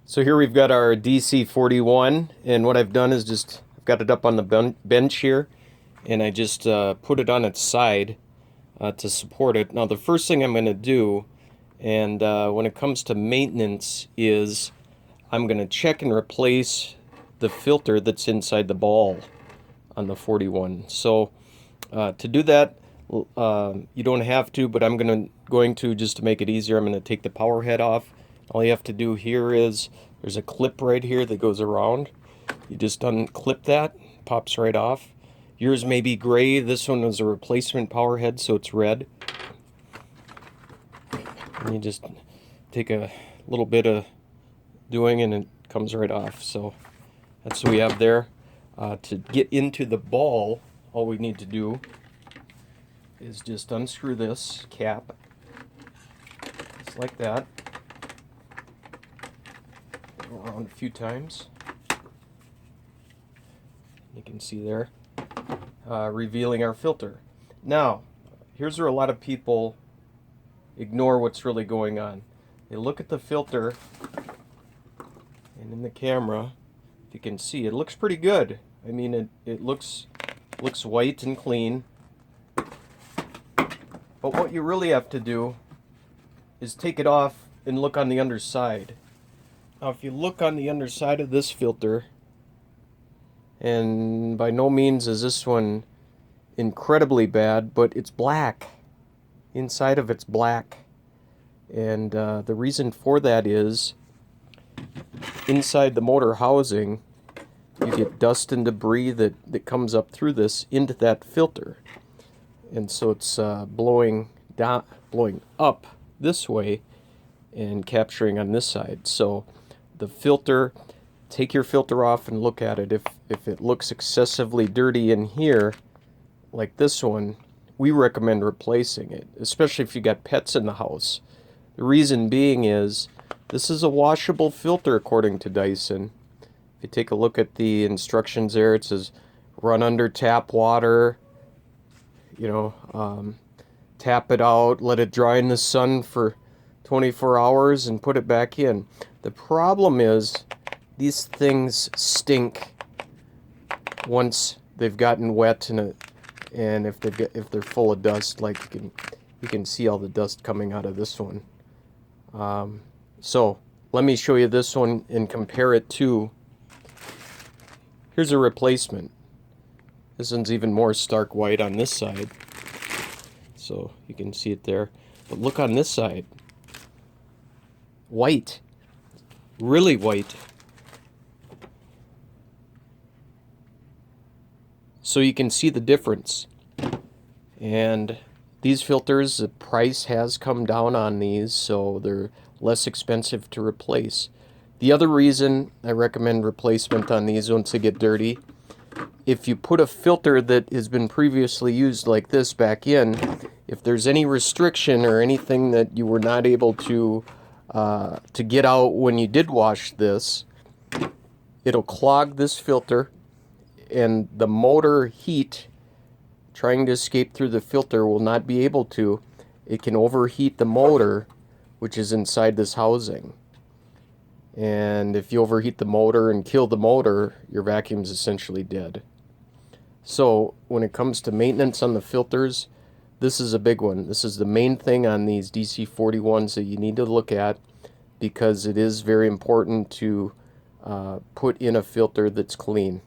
So here we've got our DC41, and what I've done is I've got it up on the bench here, and I just put it on its side to support it. Now the first thing I'm going to do, and when it comes to maintenance, is I'm going to check and replace the filter that's inside the ball on the 41. So to do that, you don't have to, but I'm going to just to make it easier, I'm going to take the power head off. All you have to do here is there's a clip right here that goes around. You just unclip that, pops right off. Yours may be gray. This one was a replacement power head, so it's red. And you just take a little bit of doing and it comes right off. So that's what we have there. To get into the ball, all we need to do is just unscrew this cap, just like that. Go around a few times. You can see there, revealing our filter. Now, here's where a lot of people ignore what's really going on. They look at the filter, and in the camera, if you can see, it looks pretty good. I mean, it looks white and clean. But what you really have to do is take it off and look on the underside. Now, if you look on the underside of this filter, and by no means is this one incredibly bad, but it's black. Inside of it's black. And the reason for that is inside the motor housing, you get dust and debris that comes up through this into that filter. And so it's blowing up this way and capturing on this side. So the filter, take your filter off and look at it. If it looks excessively dirty in here, like this one, we recommend replacing it, especially if you got pets in the house. The reason being is this is a washable filter according to Dyson. If you take a look at the instructions there, it says run under tap water, tap it out, let it dry in the sun for 24 hours and put it back in. The problem is these things stink once they've gotten wet and if they're full of dust, like you can see all the dust coming out of this one. So let me show you this one and compare it to. Here's a replacement. This one's even more stark white on this side, so you can see it there. But look on this side. White. Really white. So you can see the difference. And these filters, the price has come down on these, so they're less expensive to replace. The other reason I recommend replacement on these once they get dirty, if you put a filter that has been previously used like this back in, if there's any restriction or anything that you were not able to get out when you did wash this, it'll clog this filter, and the motor heat trying to escape through the filter will not be able to. It can overheat the motor, which is inside this housing. And if you overheat the motor and kill the motor, your vacuum's essentially dead. So when it comes to maintenance on the filters, this is a big one. This is the main thing on these DC41s that you need to look at, because it is very important to put in a filter that's clean.